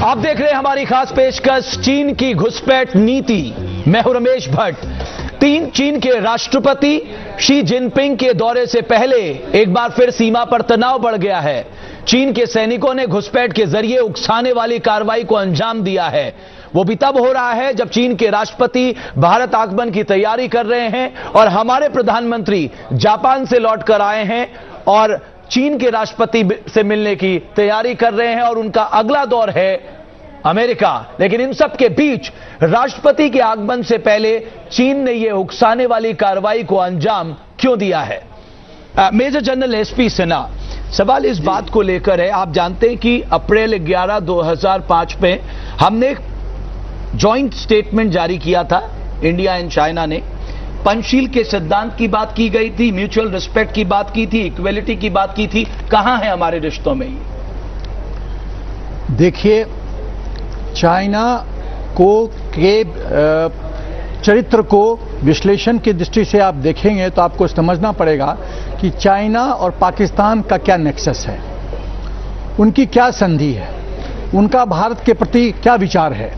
आप देख रहे हैं हमारी खास पेशकश चीन की घुसपैठ नीति। मैं हूं रमेश भट्ट। चीन के राष्ट्रपति शी जिनपिंग के दौरे से पहले एक बार फिर सीमा पर तनाव बढ़ गया है। चीन के सैनिकों ने घुसपैठ के जरिए उकसाने वाली कार्रवाई को अंजाम दिया है। वो भी तब हो रहा है जब चीन के राष्ट्रपति भारत आगमन की तैयारी कर रहे हैं और हमारे प्रधानमंत्री जापान से लौट कर आए हैं और चीन के राष्ट्रपति से मिलने की तैयारी कर रहे हैं और उनका अगला दौर है अमेरिका। लेकिन इन सब के बीच राष्ट्रपति के आगमन से पहले चीन ने यह उकसाने वाली कार्रवाई को अंजाम क्यों दिया है? मेजर जनरल एसपी सिन्हा, सवाल इस बात को लेकर है, आप जानते हैं कि अप्रैल 11, 2005 में हमने जॉइंट स्टेटमेंट जारी किया था, इंडिया एंड चाइना ने। पंचशील के सिद्धांत की बात की गई थी, म्यूचुअल रिस्पेक्ट की बात की थी, इक्वेलिटी की बात की थी। कहां है हमारे रिश्तों में ये? देखिए, चाइना को के चरित्र को विश्लेषण की दृष्टि से आप देखेंगे तो आपको समझना पड़ेगा कि चाइना और पाकिस्तान का क्या नेक्सस है, उनकी क्या संधि है, उनका भारत के प्रति क्या विचार है।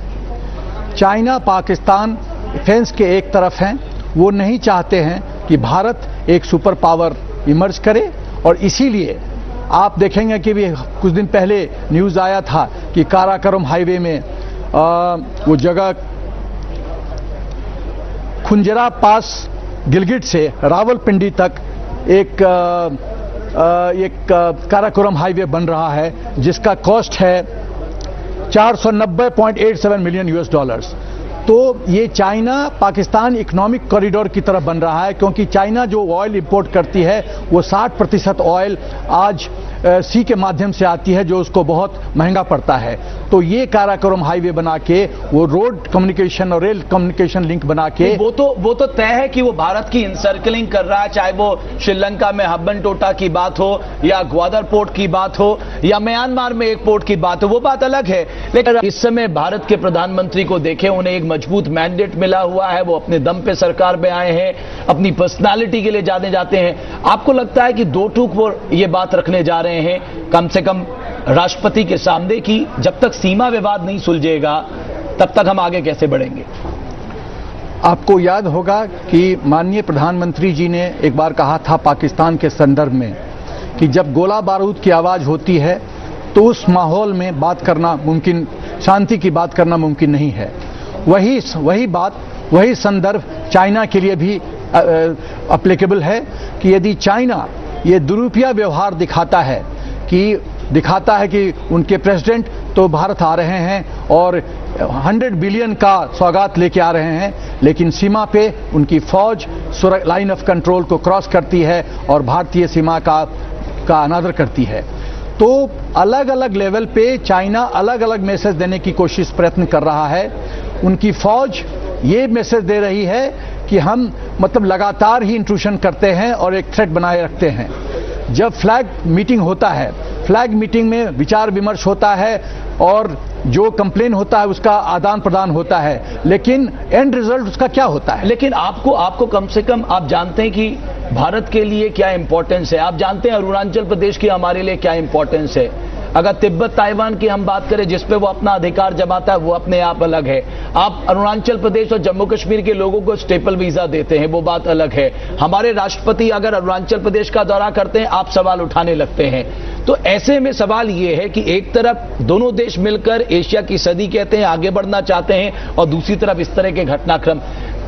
चाइना पाकिस्तान फेंस के एक तरफ हैं, वो नहीं चाहते हैं कि भारत एक सुपर पावर इमर्ज करे और इसीलिए आप देखेंगे कि भी कुछ दिन पहले न्यूज़ आया था कि काराकोरम हाईवे में वो जगह खुंजरा पास गिलगिट से रावलपिंडी तक एक काराकोरम हाईवे बन रहा है जिसका कॉस्ट है 490.87 मिलियन यूएस डॉलर्स। तो ये चाइना पाकिस्तान इकोनॉमिक कॉरिडोर की तरफ बन रहा है, क्योंकि चाइना जो ऑयल इंपोर्ट करती है वो 60% ऑयल आज सी के माध्यम से आती है, जो उसको बहुत महंगा पड़ता है। तो ये काराकोरम हाईवे बना के वो रोड कम्युनिकेशन और रेल कम्युनिकेशन लिंक बना के वो तो तय है कि वो भारत की इंसर्कलिंग कर रहा है, चाहे वो श्रीलंका में हब्बन टोटा की बात हो या ग्वादर पोर्ट की बात हो या म्यांमार में एक पोर्ट की बात हो, वो बात अलग है। लेकिन इस समय भारत के प्रधानमंत्री को देखें, उन्हें एक मजबूत मैंडेट मिला हुआ है, वो अपने दम पे सरकार में आए हैं, अपनी पर्सनालिटी के लिए जाने जाते हैं। आपको लगता है कि दो टूक वो ये बात रखने जा रहे हैं कम से कम राष्ट्रपति के सामने की जब तक सीमा विवाद नहीं सुलझेगा तब तक हम आगे कैसे बढ़ेंगे? आपको याद होगा कि माननीय प्रधानमंत्री जी ने एक बार कहा था पाकिस्तान के संदर्भ में कि जब गोला बारूद की आवाज होती है तो उस माहौल में बात करना मुमकिन, शांति की बात करना मुमकिन नहीं है। वही बात, वही संदर्भ चाइना के लिए भी एप्लीकेबल है कि यदि चाइना ये दुरुपयोग व्यवहार दिखाता है कि उनके प्रेसिडेंट तो भारत आ रहे हैं और 100 बिलियन का सौगात लेके आ रहे हैं, लेकिन सीमा पे उनकी फौज लाइन ऑफ कंट्रोल को क्रॉस करती है और भारतीय सीमा का अनादर करती है। तो अलग अलग लेवल पे चाइना अलग अलग मैसेज देने की प्रयत्न कर रहा है। उनकी फौज ये मैसेज दे रही है कि हम लगातार ही इंट्रूशन करते हैं और एक थ्रेट बनाए रखते हैं। जब फ्लैग मीटिंग होता है, फ्लैग मीटिंग में विचार विमर्श होता है और जो कंप्लेन होता है उसका आदान प्रदान होता है, लेकिन एंड रिजल्ट उसका क्या होता है? लेकिन आपको कम से कम आप जानते हैं कि भारत के लिए क्या इंपॉर्टेंस है, आप जानते हैं अरुणाचल प्रदेश की हमारे लिए क्या इंपॉर्टेंस है। अगर तिब्बत ताइवान की हम बात करें जिस पे वो अपना अधिकार जमाता है, वो अपने आप अलग है। आप अरुणाचल प्रदेश और जम्मू कश्मीर के लोगों को स्टेपल वीजा देते हैं, वो बात अलग है। हमारे राष्ट्रपति अगर अरुणाचल प्रदेश का दौरा करते हैं, आप सवाल उठाने लगते हैं। तो ऐसे में सवाल ये है कि एक तरफ दोनों देश मिलकर एशिया की सदी कहते हैं, आगे बढ़ना चाहते हैं, और दूसरी तरफ इस तरह के घटनाक्रम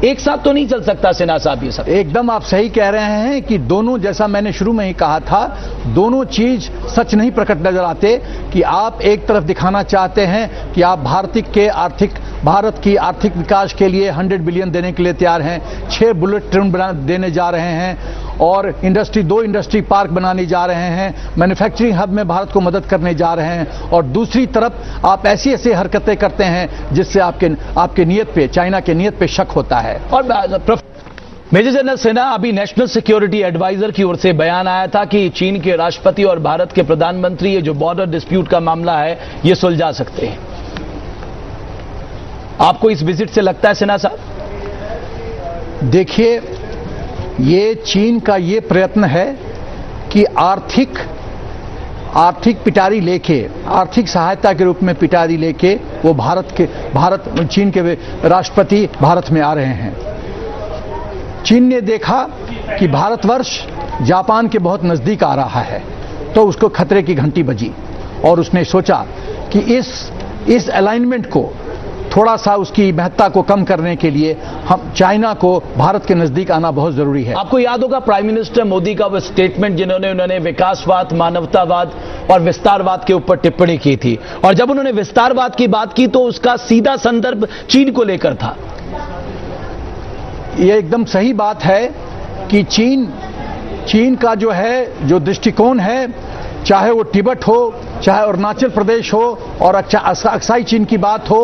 एक साथ तो नहीं चल सकता। सिन्हा साहब, ये सब एकदम आप सही कह रहे हैं कि दोनों, जैसा मैंने शुरू में ही कहा था, दोनों चीज सच नहीं प्रकट नजर आते। कि आप एक तरफ दिखाना चाहते हैं कि आप भारत की आर्थिक विकास के लिए 100 बिलियन देने के लिए तैयार हैं, 6 बुलेट ट्रेन देने जा रहे हैं और 2 इंडस्ट्री पार्क बनाने जा रहे हैं, मैन्युफैक्चरिंग हब में भारत को मदद करने जा रहे हैं, और दूसरी तरफ आप ऐसी हरकतें करते हैं जिससे आपके नियत पे, चाइना के नियत पे शक होता है। और मेजर जनरल सिन्हा, अभी नेशनल सिक्योरिटी एडवाइजर की ओर से बयान आया था कि चीन के राष्ट्रपति और भारत के प्रधानमंत्री ये जो बॉर्डर डिस्प्यूट का मामला है ये सुलझा सकते हैं। आपको इस विजिट से लगता है सिन्हा साहब? देखिए, ये चीन का ये प्रयत्न है कि आर्थिक पिटारी लेके, आर्थिक सहायता के रूप में पिटारी लेके वो चीन के राष्ट्रपति भारत में आ रहे हैं। चीन ने देखा कि भारतवर्ष जापान के बहुत नजदीक आ रहा है, तो उसको खतरे की घंटी बजी और उसने सोचा कि इस अलाइनमेंट को थोड़ा सा, उसकी महत्ता को कम करने के लिए हम चाइना को भारत के नजदीक आना बहुत जरूरी है। आपको याद होगा प्राइम मिनिस्टर मोदी का वो स्टेटमेंट उन्होंने विकासवाद, मानवतावाद और विस्तारवाद के ऊपर टिप्पणी की थी, और जब उन्होंने विस्तारवाद की बात की तो उसका सीधा संदर्भ चीन को लेकर था। यह एकदम सही बात है कि चीन का जो दृष्टिकोण है, चाहे वो तिब्बत हो, चाहे अरुणाचल प्रदेश हो और अक्साई चीन की बात हो,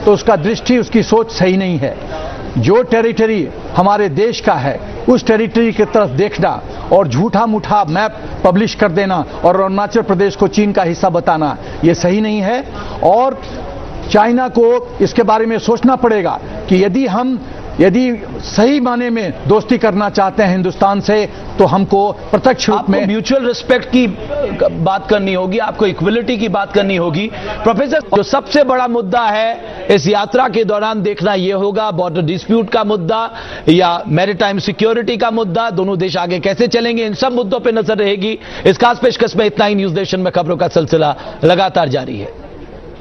तो उसका दृष्टि, उसकी सोच सही नहीं है। जो टेरिटरी हमारे देश का है उस टेरिटरी की तरफ देखना और झूठा मूठा मैप पब्लिश कर देना और अरुणाचल प्रदेश को चीन का हिस्सा बताना, यह सही नहीं है। और चाइना को इसके बारे में सोचना पड़ेगा कि यदि सही माने में दोस्ती करना चाहते हैं हिंदुस्तान से, तो हमको प्रत्यक्ष रूप में म्यूचुअल रिस्पेक्ट की बात करनी होगी, आपको इक्वलिटी की बात करनी होगी। प्रोफेसर, जो सबसे बड़ा मुद्दा है इस यात्रा के दौरान देखना यह होगा बॉर्डर डिस्प्यूट का मुद्दा या मैरीटाइम सिक्योरिटी का मुद्दा, दोनों देश आगे कैसे चलेंगे, इन सब मुद्दों पर नजर रहेगी। इस खास पेशकश में इतना ही। न्यूज नेशन में खबरों का सिलसिला लगातार जारी है।